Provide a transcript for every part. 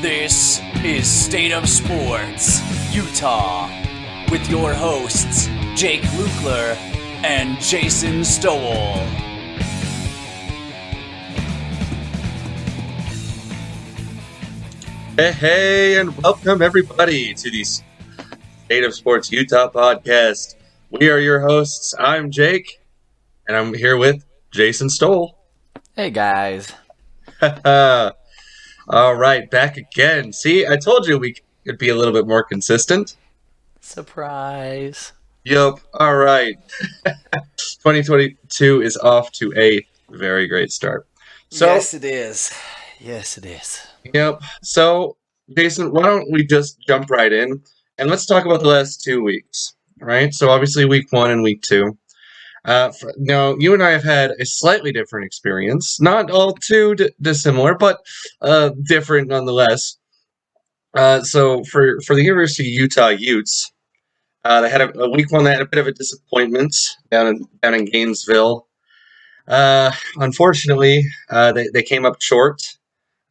This is State of Sports, Utah, with your hosts, Jake Lukler and Jason Stowell. Hey, and welcome everybody to the State of Sports Utah podcast. We are your hosts. I'm Jake, and I'm here with Jason Stowell. Hey, guys. All right, back again. See, I told you we could be a little bit more consistent. Surprise. Yup. All right. 2022 is off to a very great start. Yes, it is. Yes, it is. Yep. So, Jason, why don't we just jump right in and let's talk about the last 2 weeks, right? So, obviously, week 1 and week 2. Now, you and I have had a slightly different experience. Not all too dissimilar, but different nonetheless. So, for the University of Utah Utes, they had a week 1 that had a bit of a disappointment down in Gainesville. Unfortunately, they came up short.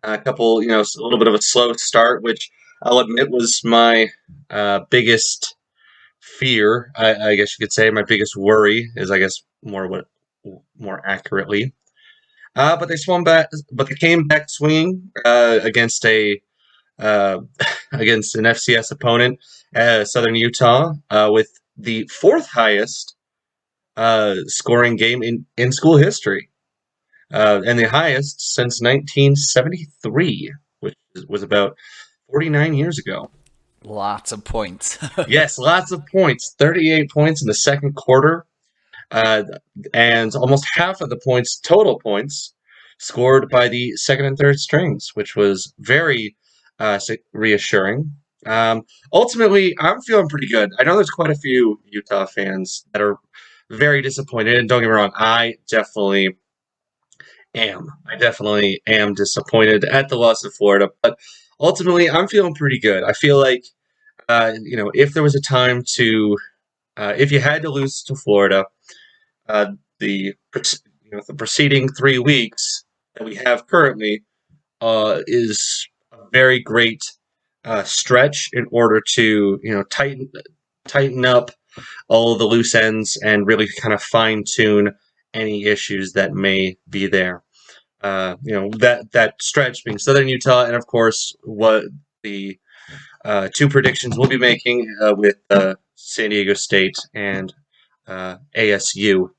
A couple, a little bit of a slow start, which I'll admit was my biggest fear. I guess you could say my biggest worry is, I guess, more accurately. But they swung back, but they came back swinging against against an FCS opponent, Southern Utah, with the 4th highest scoring game in school history. And the highest since 1973, which was about 49 years ago. Lots of points. Yes, lots of points. 38 points in the second quarter, and almost half of the total points, scored by the second and third strings, which was very reassuring. Ultimately, I'm feeling pretty good. I know there's quite a few Utah fans that are very disappointed, and don't get me wrong, I definitely am disappointed at the loss of Florida, but ultimately I'm feeling pretty good. I feel like, if there was a time to, if you had to lose to Florida, the preceding 3 weeks that we have currently is a very great stretch in order to, tighten up all the loose ends and really kind of fine tune any issues that may be there. That stretch being Southern Utah, and of course what the 2 predictions we'll be making with San Diego State and ASU.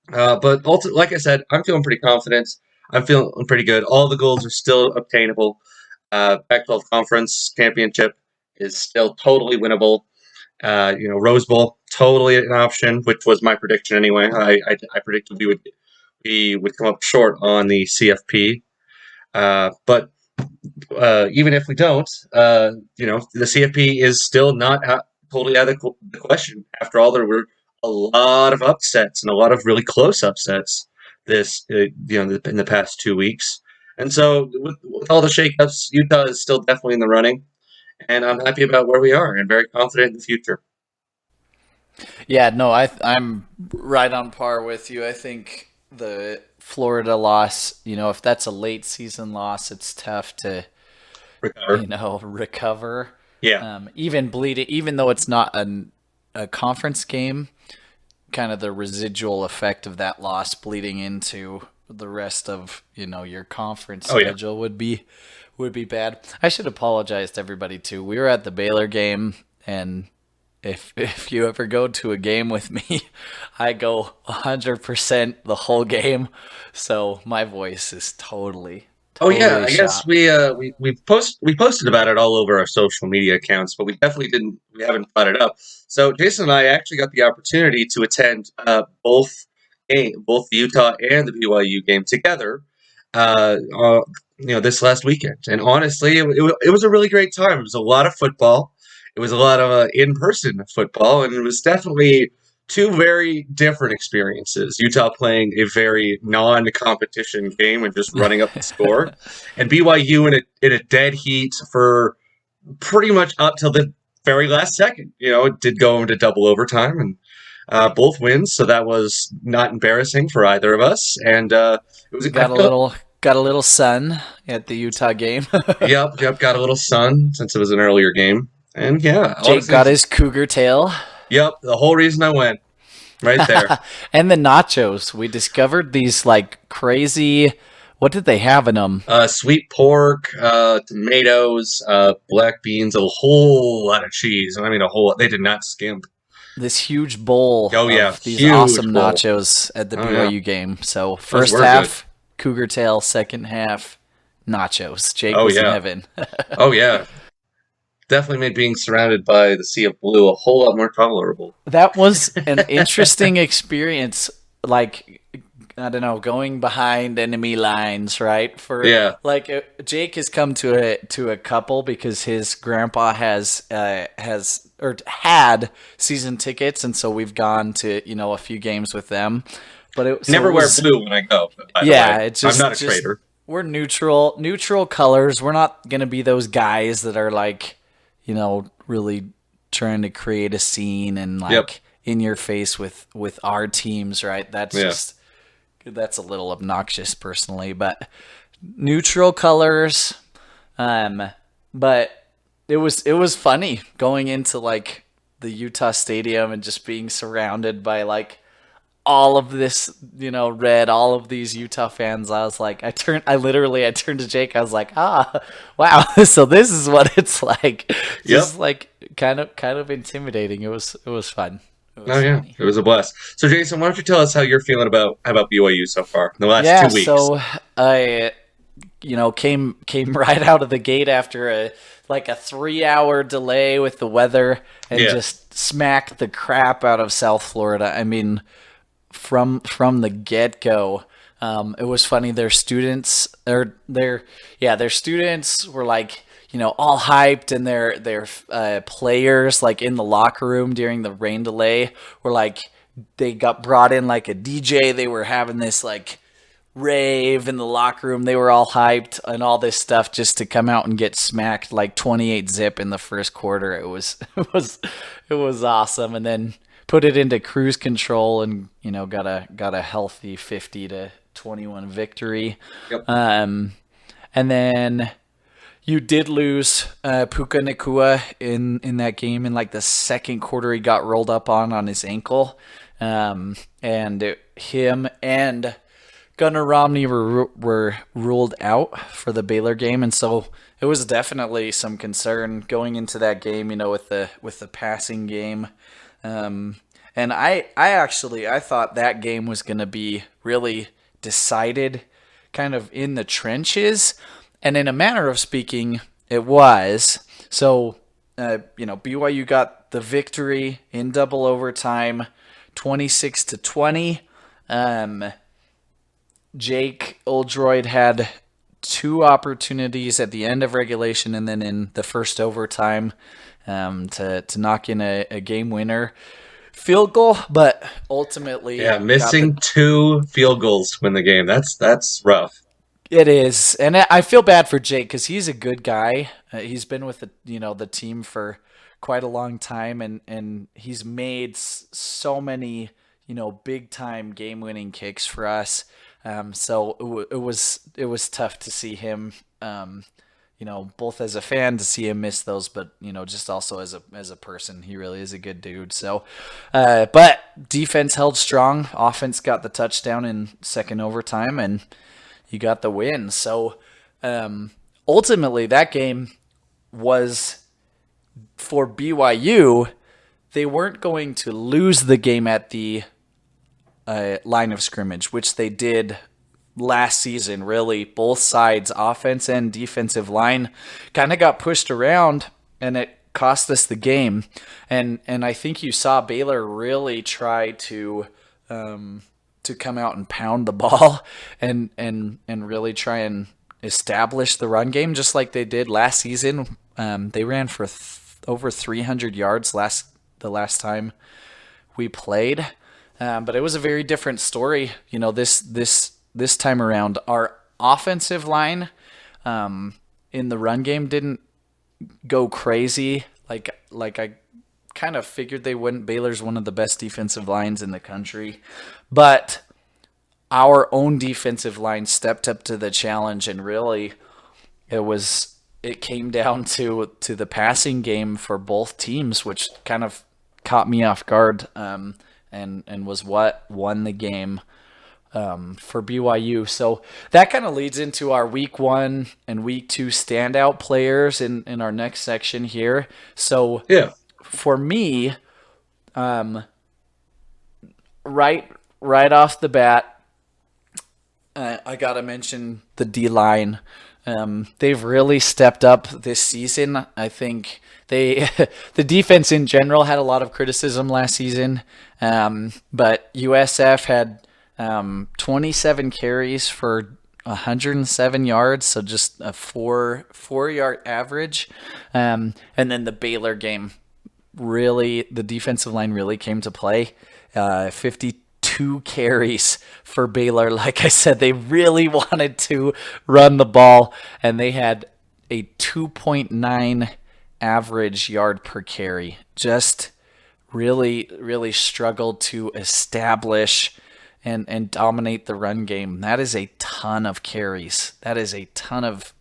But like I said, I'm feeling pretty confident. I'm feeling pretty good. All the goals are still obtainable. Pac-12 Conference Championship is still totally winnable. Rose Bowl, totally an option, which was my prediction anyway. I predicted we would come up short on the CFP. But even if we don't, the CFP is still not totally out of the question. After all, there were a lot of upsets and a lot of really close upsets in the past 2 weeks. And so with all the shakeups, Utah is still definitely in the running. And I'm happy about where we are and very confident in the future. Yeah, no, I'm right on par with you. I think the Florida loss, if that's a late season loss, it's tough to recover. Yeah. Even though it's not a conference game, kind of the residual effect of that loss bleeding into the rest of, your conference schedule would be bad. I should apologize to everybody too. We were at the Baylor game, and if you ever go to a game with me, I go 100% the whole game. So my voice is totally I guess shot. we posted about it all over our social media accounts, but we haven't brought it up. So Jason and I actually got the opportunity to attend both the Utah and the BYU game together. This last weekend. And honestly, it was a really great time. It was a lot of football. It was a lot of in-person football, and it was definitely 2 very different experiences. Utah playing a very non-competition game and just running up the score, and BYU in a dead heat for pretty much up till the very last second. It did go into double overtime, and both wins, so that was not embarrassing for either of us. And it was got a little Got a little sun at the Utah game. Yep, got a little sun since it was an earlier game. And yeah, Jake honestly, got his cougar tail. yep, the whole reason I went right there. And the nachos. We discovered these like crazy. What did they have in them? Sweet pork, tomatoes, black beans, a whole lot of cheese. I mean, a whole. They did not skimp. This huge bowl Oh yeah, of these huge awesome bowl. nachos at the Oh yeah, BYU game. So those first were good. half, cougar tail. Second half, nachos. Jake Oh was in yeah, heaven. oh yeah. Definitely made being surrounded by the sea of blue a whole lot more tolerable. That was an interesting experience. Like, I don't know, going behind enemy lines, right? For Yeah, like, Jake has come to a couple because his grandpa has or had season tickets, and so we've gone to a few games with them. But never wear blue when I go. By the yeah, way, it's I'm not a just traitor. we're neutral colors. We're not gonna be those guys that are like, really trying to create a scene and Yep. like in your face with our teams, right? Yeah. That's a little obnoxious personally, but neutral colors. But it was funny going into like the Utah Stadium and just being surrounded by like all of this, red, all of these Utah fans. I was like, I turned to Jake. I was like, wow. So this is what it's like. Yep. Just like kind of intimidating. It was fun. It Oh was yeah, funny. it was a blast. So Jason, why don't you tell us how you're feeling about BYU so far in the last Yeah. 2 weeks? So I, came right out of the gate after a 3-hour delay with the weather and Yeah. just smacked the crap out of South Florida. I mean, from the get go. It was funny. Their students were like, all hyped, and their players like in the locker room during the rain delay were like, they got brought in like a DJ. They were having this like rave in the locker room. They were all hyped and all this stuff just to come out and get smacked like 28 zip in the first quarter. It was it was awesome, and then put it into cruise control and got a healthy 50-21 victory. Yep. And then you did lose Puka Nakua in that game. In like the second quarter, he got rolled up on his ankle, and him and Gunnar Romney were ruled out for the Baylor game, and so it was definitely some concern going into that game. With the passing game. And I thought that game was going to be really decided kind of in the trenches. And in a manner of speaking, it was. So, BYU got the victory in double overtime, 26-20. Jake Oldroyd had 2 opportunities at the end of regulation and then in the first overtime to knock in a game winner field goal, but ultimately missing 2 field goals to win the game. That's rough. It is, and I feel bad for Jake because he's a good guy. He's been with the team for quite a long time, and he's made so many big time game winning kicks for us. So it was tough to see him. Both as a fan to see him miss those, but just also as a person, he really is a good dude. So, but defense held strong. Offense got the touchdown in second overtime, and you got the win. So, ultimately, that game was for BYU. They weren't going to lose the game at the line of scrimmage, which they did last season. Really, both sides, offense and defensive line, kind of got pushed around, and it cost us the game. And I think you saw Baylor really try to come out and pound the ball and really try and establish the run game just like they did last season. They ran for over 300 yards the last time we played. But it was a very different story. This time around, our offensive line in the run game didn't go crazy. Like I kind of figured they wouldn't. Baylor's one of the best defensive lines in the country. But our own defensive line stepped up to the challenge, and really it came down to the passing game for both teams, which kind of caught me off guard, and was what won the game for BYU. So that kind of leads into our week 1 and week 2 standout players in our next section here. So Yeah. for me, right off the bat, I gotta mention the D line. They've really stepped up this season. I think the defense in general had a lot of criticism last season, but USF had 27 carries for 107 yards, so just a four-yard average. And then the Baylor game, really, the defensive line really came to play. 52 carries for Baylor. Like I said, they really wanted to run the ball, and they had a 2.9 average yard per carry. Just really, really struggled to establish and dominate the run game. That is a ton of carries. That is a ton of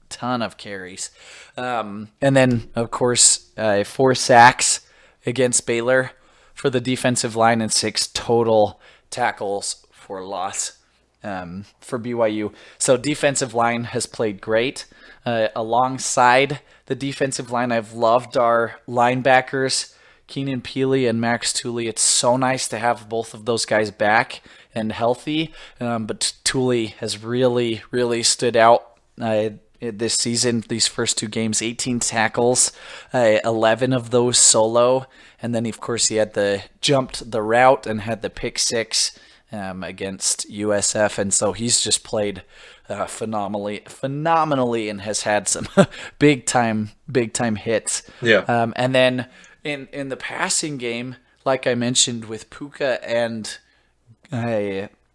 carries. And then, of course, 4 sacks against Baylor for the defensive line and 6 total tackles for loss for BYU. So defensive line has played great. Alongside the defensive line, I've loved our linebackers, Keenan Peely and Max Tooley. It's so nice to have both of those guys back and healthy. But Tooley has really, really stood out this season, these first 2 games. 18 tackles, 11 of those solo. And then, of course, he had jumped the route and had the pick 6 against USF. And so he's just played phenomenally and has had some big time hits. Yeah. And then in the passing game, like I mentioned, with Puka and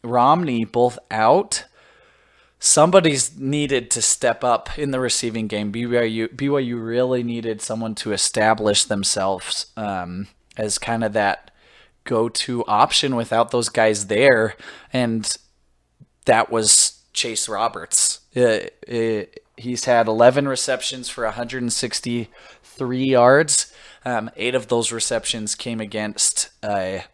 Romney both out, somebody's needed to step up in the receiving game. BYU really needed someone to establish themselves as kind of that go-to option without those guys there, and that was Chase Roberts. He's had 11 receptions for 163 yards. 8 of those receptions came against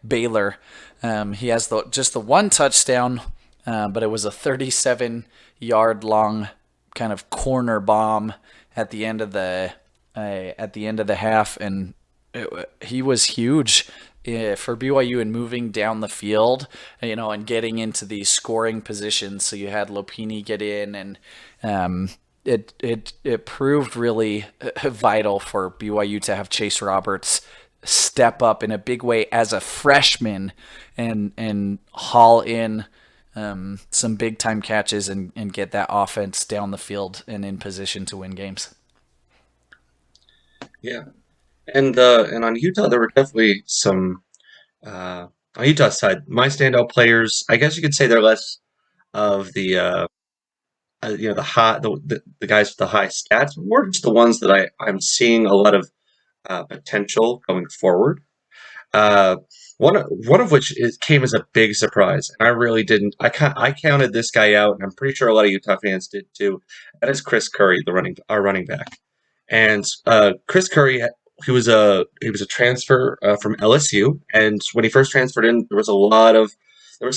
Baylor. He has just the 1 touchdown, but it was a 37-yard long kind of corner bomb at the end of the half, and he was huge for BYU in moving down the field, and getting into these scoring positions. So you had Lopini get in, and it proved really vital for BYU to have Chase Roberts step up in a big way as a freshman and haul in some big time catches and get that offense down the field and in position to win games. Yeah. And on Utah, there were definitely some on Utah's side. My standout players, I guess you could say they're less of the guys with the high stats, more just the ones that I'm seeing a lot of potential going forward. Uh, one of which came as a big surprise, and I really didn't. I counted this guy out, and I'm pretty sure a lot of Utah fans did too. That is Chris Curry, our running back, and Chris Curry. He was a transfer from LSU, and when he first transferred in, there was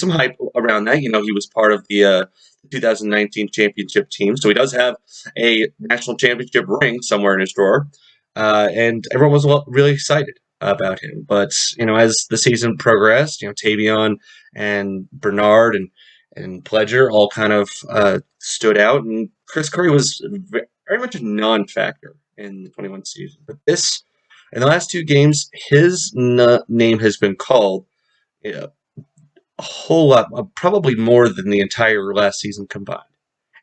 some hype around that. He was part of the 2019 championship team, so he does have a national championship ring somewhere in his drawer, and everyone was really excited about him. But as the season progressed, Tavion and Bernard and Pledger all kind of stood out, and Chris Curry was very much a non-factor in the 21 season. But in the last 2 games, his name has been called a whole lot, probably more than the entire last season combined.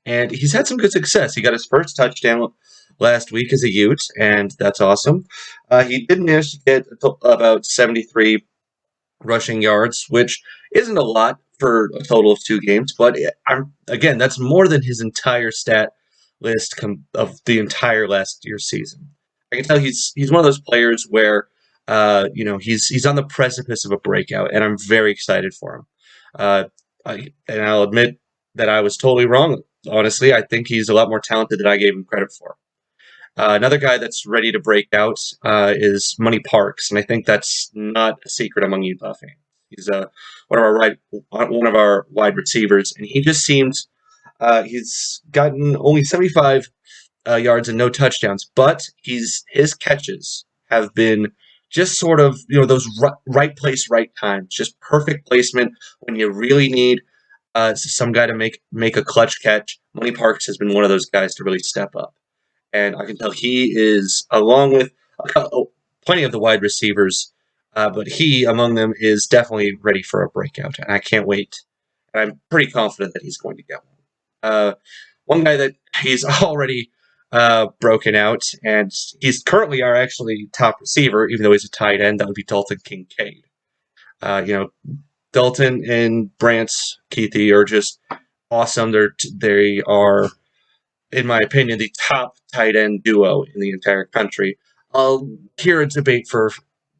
And he's had some good success. He got his first touchdown last week as a Ute, and that's awesome. He did manage to get about 73 rushing yards, which isn't a lot for a total of 2 games, but again, that's more than his entire stat list of the entire last year's season. I can tell he's one of those players where he's on the precipice of a breakout, and I'm very excited for him. And I'll admit that I was totally wrong. Honestly, I think he's a lot more talented than I gave him credit for. Another guy that's ready to break out is Money Parks, and I think that's not a secret among Utah fans. He's one of our wide receivers, and he just seems he's gotten only 75 yards and no touchdowns, but his catches have been just sort of those right place, right time, just perfect placement when you really need some guy to make a clutch catch. Money Parks has been one of those guys to really step up, and I can tell he is, along with plenty of the wide receivers, but he among them is definitely ready for a breakout, and I can't wait. And I'm pretty confident that he's going to get one. One guy that he's already broken out, and he's currently our actually top receiver, even though he's a tight end. That would be Dalton Kincaid. Dalton and Brant's Keithy are just awesome. They are, in my opinion, the top tight end duo in the entire country. I'll hear a debate for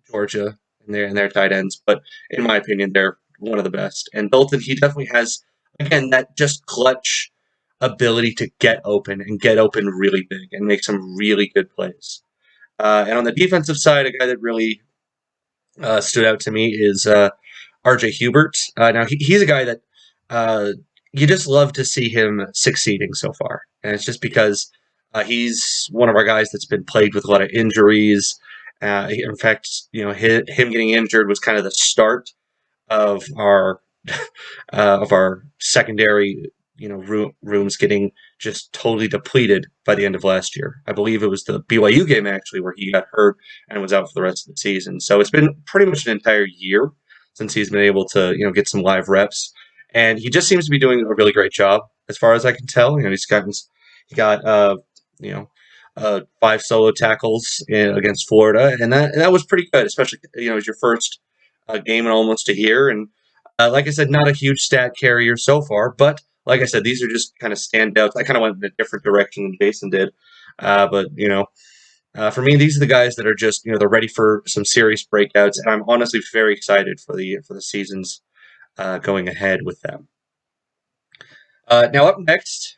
Georgia and their tight ends, but in my opinion, they're one of the best. And Dalton, he definitely has, again, that just clutch ability to get open and get open really big and make some really good plays. And on the defensive side, a guy that really stood out to me is RJ Hubert. Now, he's a guy that you just love to see him succeeding so far. And it's just because he's one of our guys that's been plagued with a lot of injuries. In fact, him getting injured was kind of the start of our secondary, rooms getting just totally depleted by the end of last year. I believe it was the BYU game actually where he got hurt and was out for the rest of the season. So it's been pretty much an entire year since he's been able to, get some live reps, and he just seems to be doing a really great job as far as I can tell. He got 5 solo tackles against Florida, and that was pretty good, especially as your first game in almost a year. And like I said, not a huge stat carrier so far, but like I said, these are just kind of standouts. I kind of went in a different direction than Jason did, but for me, these are the guys that are just they're ready for some serious breakouts, and I'm honestly very excited for the seasons going ahead with them. Now up next,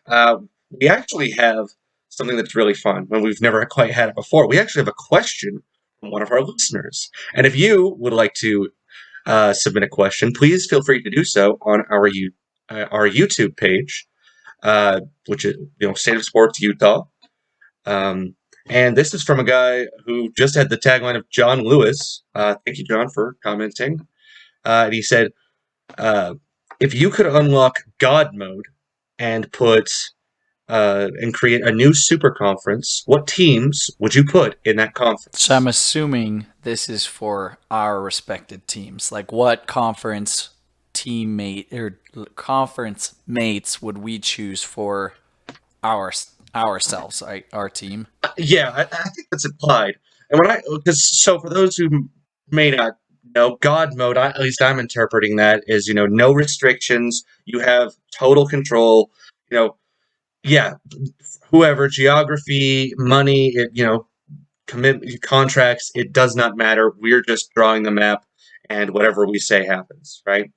we actually have something that's really fun, and we've never quite had it before. We actually have a question from one of our listeners, and if you would like to submit a question, please feel free to do so on our YouTube page, which is State of Sports Utah. And this is from a guy who just had the tagline of John Lewis. Thank you, John, for commenting. And he said, if you could unlock God mode and create a new super conference, what teams would you put in that conference? So I'm assuming this is for our respected teams. Like, what conference conference mates would we choose for ourselves, our team? Yeah, I think that's implied. And for those who may not know, God mode, at least I'm interpreting that as no restrictions. You have total control. Whoever, geography, money, commitment, contracts, it does not matter. We're just drawing the map, and whatever we say happens, right?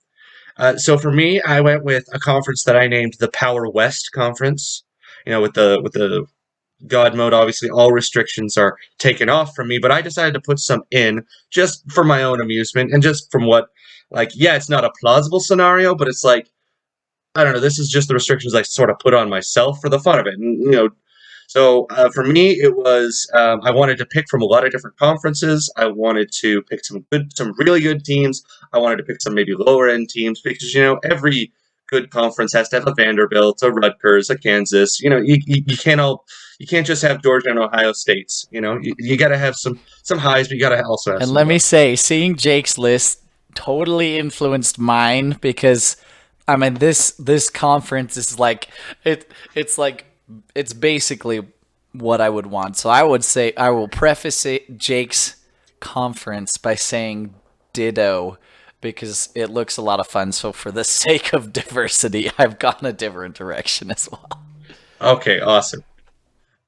So for me, I went with a conference that I named the Power West Conference. With the God mode, obviously all restrictions are taken off from me, but I decided to put some in just for my own amusement and just from it's not a plausible scenario, but it's like, I don't know, this is just the restrictions I sort of put on myself for the fun of it. And, so for me, it was, I wanted to pick from a lot of different conferences. I wanted to pick some really good teams. I wanted to pick some maybe lower end teams because, every good conference has to have a Vanderbilt, a Rutgers, a Kansas. You can't just have Georgia and Ohio States. You got to have some highs, but you got to also have. And let me say, seeing Jake's list totally influenced mine because, I mean, this conference is like it's basically what I would want. So I would say I will preface Jake's conference by saying ditto, because it looks a lot of fun. So for the sake of diversity, I've gone a different direction as well. Okay, awesome.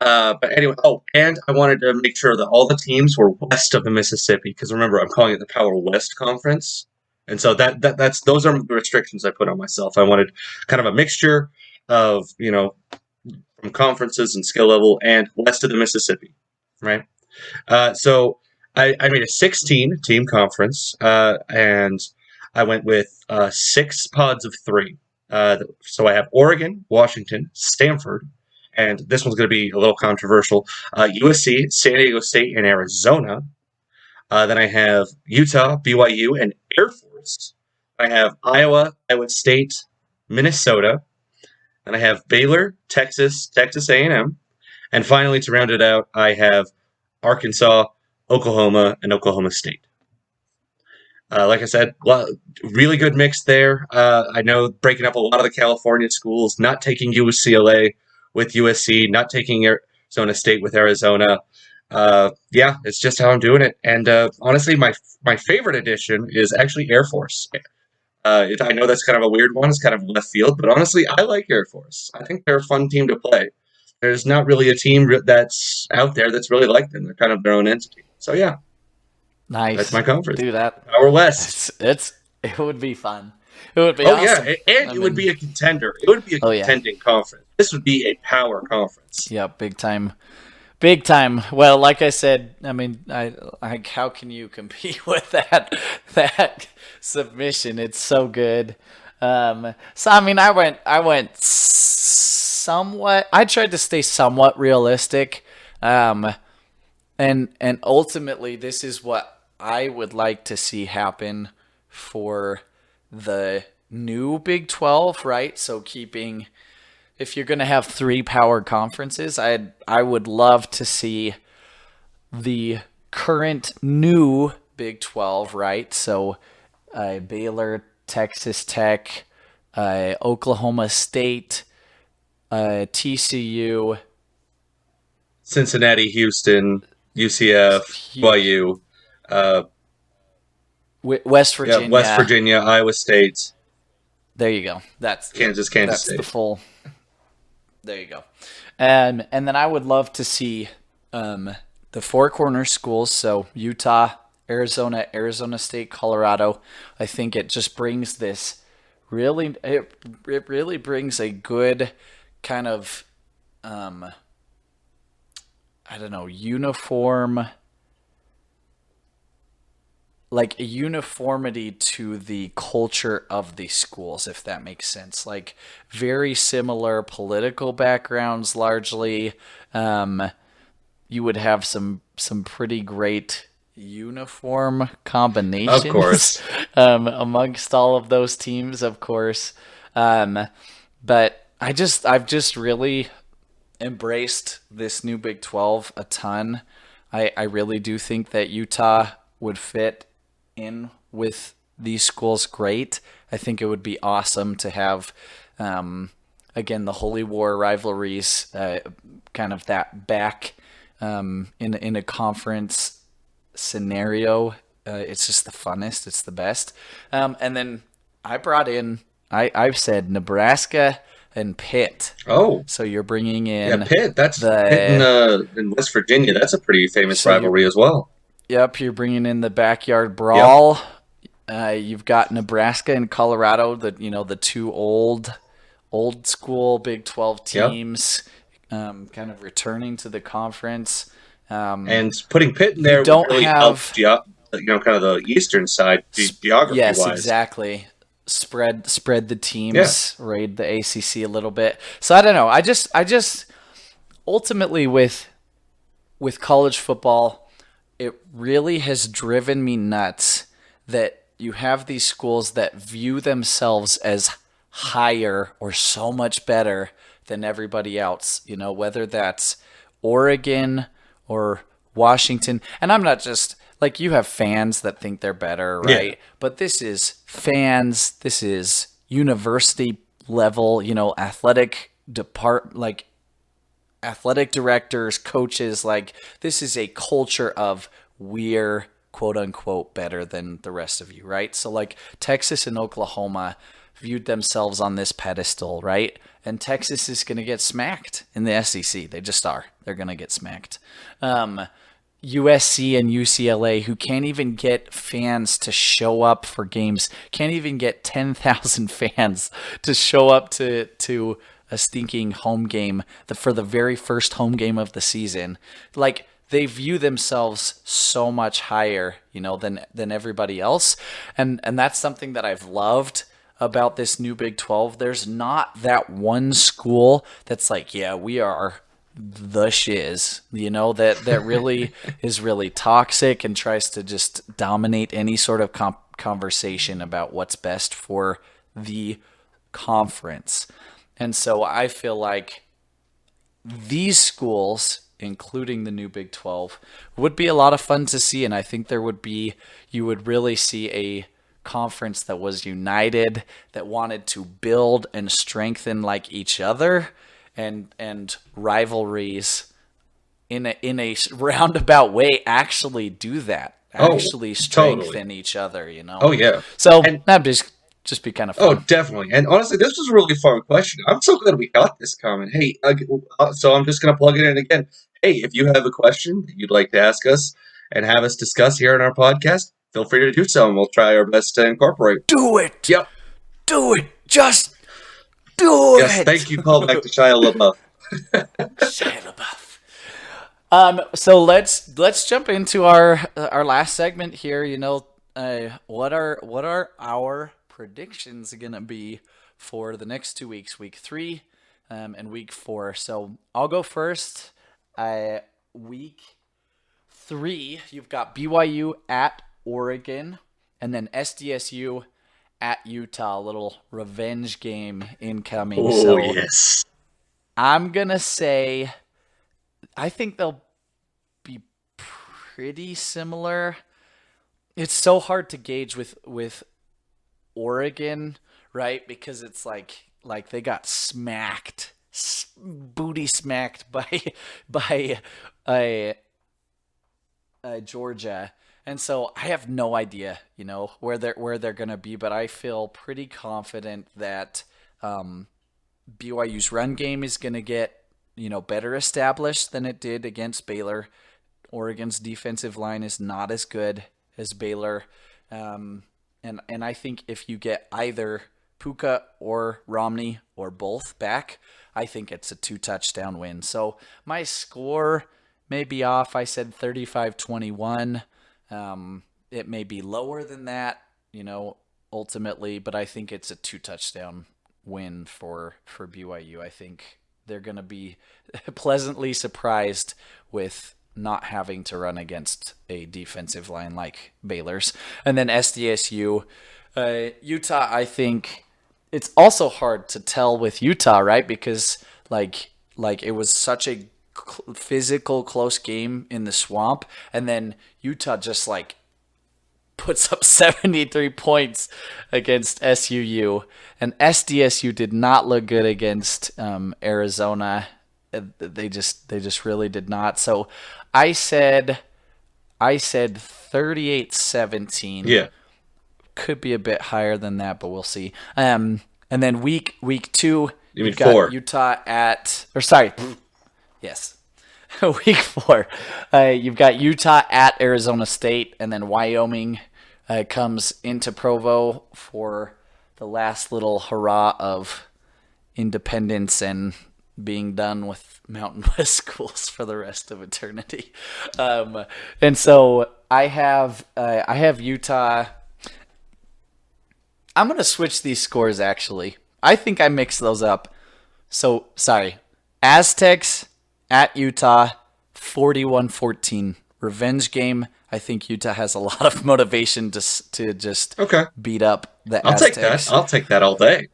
But anyway, and I wanted to make sure that all the teams were west of the Mississippi, because remember, I'm calling it the Power West Conference. And so that's those are the restrictions I put on myself. I wanted kind of a mixture of from conferences and skill level and west of the Mississippi, right? So I made a 16 team conference, and I went with 6 pods of 3. So I have Oregon, Washington, Stanford, and this one's going to be a little controversial. USC, San Diego State, and Arizona. Then I have Utah, BYU, and Air Force. I have Iowa, Iowa State, Minnesota. Then I have Baylor, Texas, Texas A&M. And finally, to round it out, I have Arkansas, Oklahoma, and Oklahoma State. Like I said, really good mix there. I know breaking up a lot of the California schools, not taking UCLA with USC, not taking Arizona State with Arizona. Yeah, it's just how I'm doing it. And honestly, my favorite addition is actually Air Force. I know that's kind of a weird one. It's kind of left field, but honestly, I like Air Force. I think they're a fun team to play. There's not really a team that's out there that's really like them. They're kind of their own entity. So yeah, nice. That's my conference. Do that. Power West. It would be fun. It would be awesome. Yeah, and it would be a contender. It would be a contending conference. This would be a power conference. Yeah, big time. Big time. Well, like I said, I mean, I how can you compete with that submission? It's so good. So I mean, I went somewhat. I tried to stay somewhat realistic, and ultimately, this is what I would like to see happen for the new Big 12, right? So keeping. If you're going to have 3 power conferences, I would love to see the current new Big 12, right? So Baylor, Texas Tech, Oklahoma State, TCU, Cincinnati, Houston, UCF, BYU, West Virginia, West Virginia, Iowa State. There you go. That's Kansas State. The full. There you go. And then I would love to see the 4 corner schools, so Utah, Arizona, Arizona State, Colorado. I think it just brings this it really brings a good kind of I don't know, uniform, like a uniformity to the culture of the schools, if that makes sense. Like very similar political backgrounds, largely. You would have some pretty great uniform combinations, of course, amongst all of those teams, of course. But I've just really embraced this new Big 12 a ton. I really do think that Utah would fit in with these schools great. I think it would be awesome to have, again, the Holy War rivalries, kind of that back in a conference scenario. It's just the funnest. It's the best. And then I've said Nebraska and Pitt. Oh, so you're bringing in Pitt. That's Pitt in West Virginia. That's a pretty famous rivalry as well. Yep, you're bringing in the backyard brawl. Yep. You've got Nebraska and Colorado, the 2 old school Big 12 teams, kind of returning to the conference. And putting Pitt in there would really help, kind of the eastern side geography-wise. Yes, exactly. Spread the teams, raid the ACC a little bit. So I don't know. I just ultimately with college football, it really has driven me nuts that you have these schools that view themselves as higher or so much better than everybody else, whether that's Oregon or Washington. And I'm not just like, you have fans that think they're better, right? Yeah. But this is fans, this is university level, athletic directors, coaches, like this is a culture of we're quote unquote better than the rest of you, right? So like Texas and Oklahoma viewed themselves on this pedestal, right? And Texas is going to get smacked in the SEC. They just are. They're going to get smacked. USC and UCLA, who can't even get fans to show up for games, can't even get 10,000 fans to show up to a stinking home game for the very first home game of the season. Like, they view themselves so much higher, than everybody else. And that's something that I've loved about this new Big 12. There's not that one school that's like, yeah, we are the shiz, that really is really toxic and tries to just dominate any sort of conversation about what's best for the conference. And so I feel like these schools, including the new Big 12, would be a lot of fun to see. And I think you would really see a conference that was united, that wanted to build and strengthen like each other, and rivalries in a roundabout way actually do that. Actually strengthen totally. Each other, Oh, yeah. So that'd just be kind of fun. Oh, definitely. And honestly, this was a really fun question. I'm so glad we got this comment. Hey, so I'm just going to plug it in again. Hey, if you have a question that you'd like to ask us and have us discuss here in our podcast, feel free to do so, and we'll try our best to incorporate. Do it! Yep. Do it! Just do it! Yes, thank you. Call back to Shia LaBeouf. Shia LaBeouf. So let's jump into our last segment here. What are our predictions gonna be for the next 2 weeks, week 3 and week 4? So I'll go first. Week 3, you've got BYU at Oregon, and then SDSU at Utah. A little revenge game incoming. Oh, so yes. I'm gonna say I think they'll be pretty similar. It's so hard to gauge with Oregon, right? Because it's like they got smacked, booty smacked by Georgia, and so I have no idea, where they're gonna be. But I feel pretty confident that BYU's run game is gonna get better established than it did against Baylor. Oregon's defensive line is not as good as Baylor. And I think if you get either Puka or Romney or both back, I think it's a 2-touchdown win. So my score may be off. I said 35-21. It may be lower than that, ultimately, but I think it's a 2-touchdown win for BYU. I think they're going to be pleasantly surprised with not having to run against a defensive line like Baylor's. And then SDSU, Utah, I think it's also hard to tell with Utah, right? Because like it was such a physical close game in the swamp, and then Utah just puts up 73 points against SUU, and SDSU did not look good against Arizona. They just really did not. So I said 38-17. Yeah. Could be a bit higher than that, but we'll see. And then week 2, you've got 4. Utah yes. Week 4, you've got Utah at Arizona State, and then Wyoming comes into Provo for the last little hurrah of independence and being done with Mountain West schools for the rest of eternity. And so I have Utah. I'm going to switch these scores, actually. I think I mixed those up. So, sorry. Aztecs at Utah, 41-14. Revenge game. I think Utah has a lot of motivation to just beat up the Aztecs. I'll take that all day.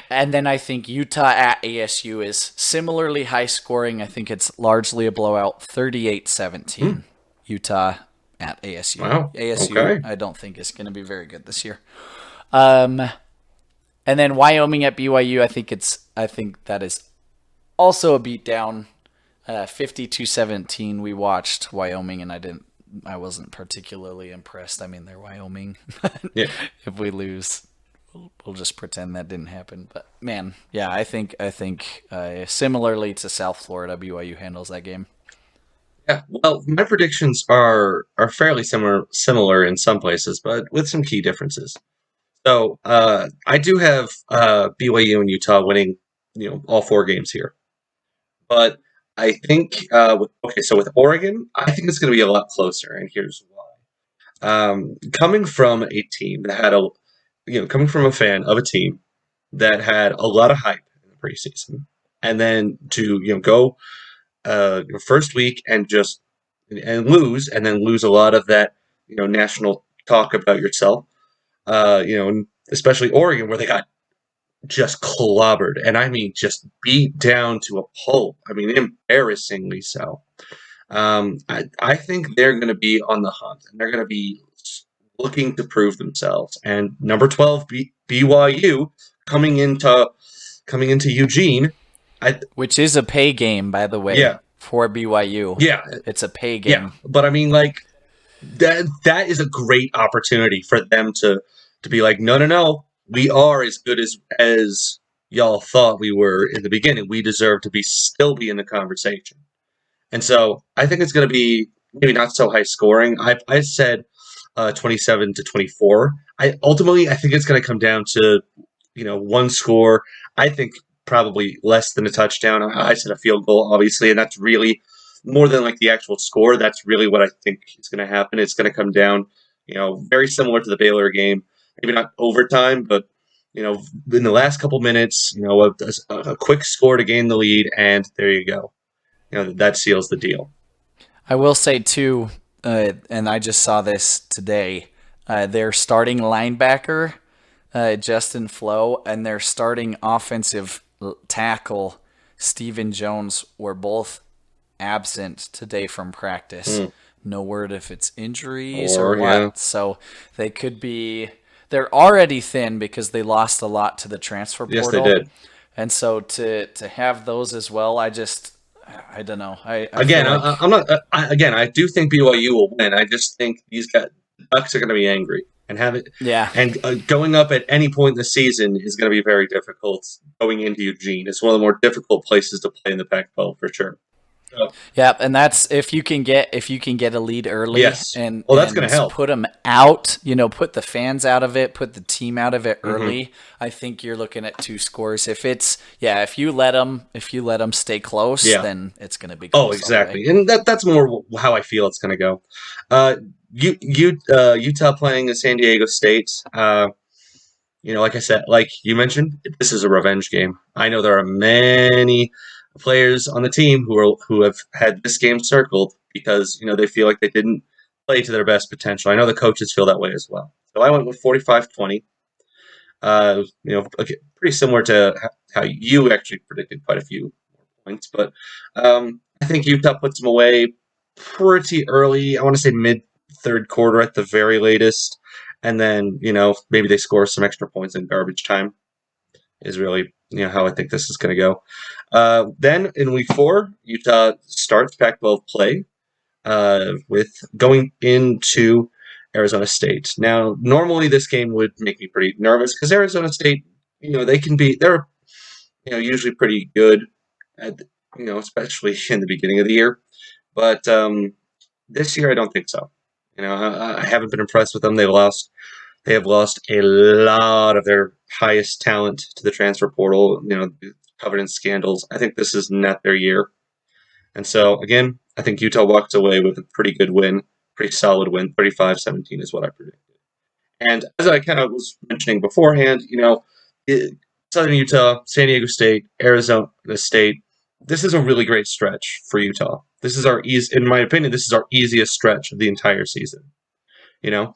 And then I think Utah at ASU is similarly high scoring. I think it's largely a blowout, 38-17. Utah at ASU. Wow. ASU, I don't think is going to be very good this year. And then Wyoming at BYU, I think that is also a beatdown. 52-17. We watched Wyoming, and I wasn't particularly impressed. I mean, they're Wyoming. Yeah. If we lose, we'll just pretend that didn't happen. But man, yeah, I think similarly to South Florida, BYU handles that game. Yeah, well, my predictions are fairly similar in some places, but with some key differences. So I do have BYU and Utah winning, all four games here. But I think so with Oregon, I think it's going to be a lot closer, and here's why. Coming from a team that had coming from a fan of a team that had a lot of hype in the preseason, and then to go first week and just and lose, and then lose a lot of that national talk about yourself. And especially Oregon, where they got just clobbered, and I mean just beat down to a pulp. I mean, embarrassingly so. I think they're going to be on the hunt, and they're going to be looking to prove themselves. And number 12, BYU, coming into Eugene, which is a pay game, by the way, yeah, for BYU. yeah, It's a pay game. yeah. But I mean, like that is a great opportunity for them to be like, no, no, no, we are as good as y'all thought we were in the beginning. We deserve to still be in the conversation. And so I think it's going to be maybe not so high scoring. I said 27-24. I think it's going to come down to one score. I think probably less than a touchdown. I said a field goal, obviously, and that's really more than like the actual score. That's really what I think is going to happen. It's going to come down, very similar to the Baylor game. Maybe not overtime, but in the last couple minutes, a quick score to gain the lead, and there you go. That seals the deal. I will say too, and I just saw this today. Their starting linebacker, Justin Flo, and their starting offensive tackle, Stephen Jones, were both absent today from practice. No word if it's injuries or what. Yeah. So they could be. They're already thin because they lost a lot to the transfer portal. Yes, they did. And so to have those as well, I don't know. I do think BYU will win. I just think the Ducks are going to be angry and have it. Yeah. And going up at any point in the season is going to be very difficult. Going into Eugene, it's one of the more difficult places to play in the Pac-12 for sure. So, yeah, and that's if you can get a lead early. Yes. And that's going to help. Put them out. Put the fans out of it. Put the team out of it early. I think you're looking at 2 scores. If you let them stay close, then it's going to be close. Oh, exactly, and that's more how I feel it's going to go. Utah playing at San Diego State. Like I said, like you mentioned, this is a revenge game. I know there are many players on the team who have had this game circled because they feel like they didn't play to their best potential. I know the coaches feel that way as well. So I went with 45-20. Pretty similar to how you actually predicted quite a few points, but I think Utah puts them away pretty early. I want to say mid third quarter at the very latest, and then maybe they score some extra points in garbage time. Is really how I think this is going to go. Then in week 4, Utah starts Pac-12 play with going into Arizona State. Now, normally this game would make me pretty nervous because Arizona State, they're usually pretty good at especially in the beginning of the year. But this year I don't think so. I haven't been impressed with them. They have lost a lot of their highest talent to the transfer portal, covered in scandals. I think this is not their year. And so, again, I think Utah walks away with a pretty good win, pretty solid win. 35-17 is what I predicted. And as I kind of was mentioning beforehand, Southern Utah, San Diego State, Arizona State, this is a really great stretch for Utah. This is in my opinion, this is our easiest stretch of the entire season. And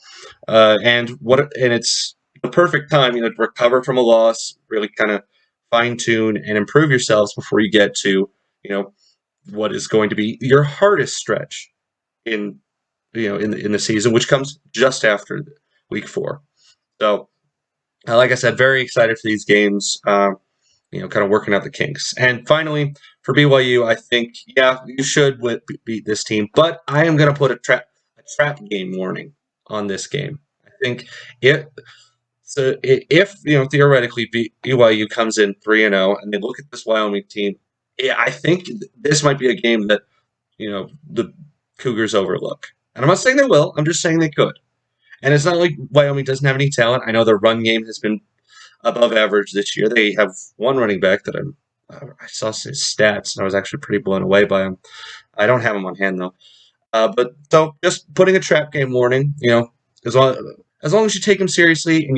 it's the perfect time, to recover from a loss, really kind of fine tune and improve yourselves before you get to, what is going to be your hardest stretch in the season, which comes just after week 4. So, like I said, very excited for these games. Kind of working out the kinks. And finally, for BYU, I think you should beat this team, but I am going to put a trap game warning on this game. I think if theoretically BYU comes in 3-0 and they look at this Wyoming team, I think this might be a game that the Cougars overlook. And I'm not saying they will. I'm just saying they could. And it's not like Wyoming doesn't have any talent. I know their run game has been above average this year. They have one running back that I saw his stats and I was actually pretty blown away by him. I don't have him on hand though. But so just putting a trap game warning. As long as you take them seriously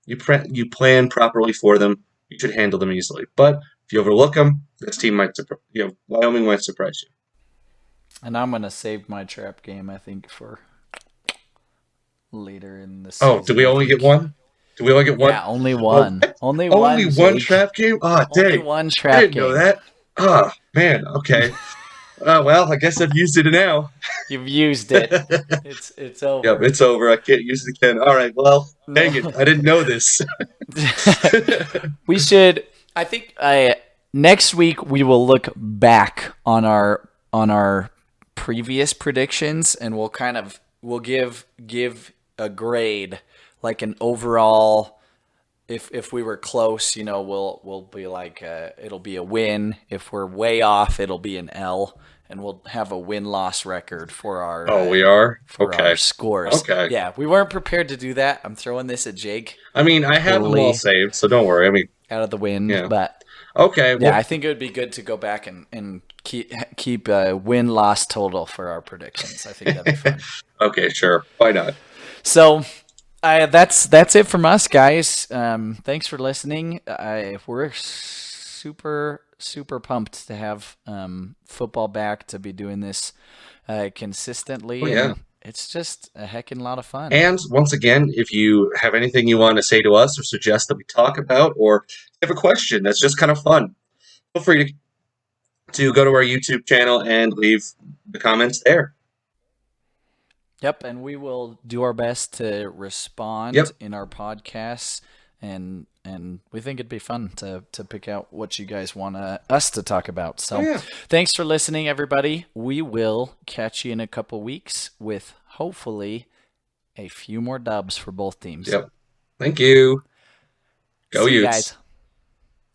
you plan properly for them, you should handle them easily. But if you overlook them, this team Wyoming might surprise you. And I'm gonna save my trap game, I think, for later in the Oh, season. do we only get one? Do we only get one? Yeah, only one. Only only one Jake. trap game? Ah, Only dang. one I trap didn't game. know that. Ah, man. Okay. Well, I guess I've used it now. You've used it. It's over. Yep, it's over. I can't use it again. All right. Well, dang it. I didn't know this. We should. I think next week we will look back on our previous predictions, and we'll give a grade, like an overall. If we were close, we'll be like it'll be a win. If we're way off, it'll be an L, and we'll have a win-loss record for our. Oh, we are? For Okay. our scores. Okay. Yeah, we weren't prepared to do that. I'm throwing this at Jake. I mean, I have them all saved, so don't worry. I mean, out of the wind, yeah. But okay. Yeah, I think it would be good to go back and keep a win-loss total for our predictions. I think that'd be fun. Okay, sure. Why not? So. That's it from us, guys. Thanks for listening. We're super pumped to have football back, to be doing this consistently. Oh, yeah. And it's just a heckin' lot of fun. And once again, if you have anything you want to say to us or suggest that we talk about, or have a question that's just kind of fun, feel free to go to our YouTube channel and leave the comments there. Yep, and we will do our best to respond in our podcasts, and we think it'd be fun to pick out what you guys want us to talk about. So Thanks for listening, everybody. We will catch you in a couple weeks with hopefully a few more dubs for both teams. Yep. Thank you. Go See you Utes. guys.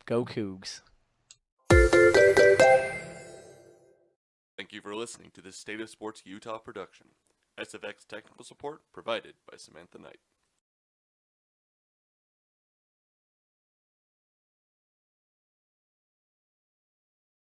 Go Cougs. Thank you for listening to this State of Sports Utah production. SFX technical support provided by Samantha Knight.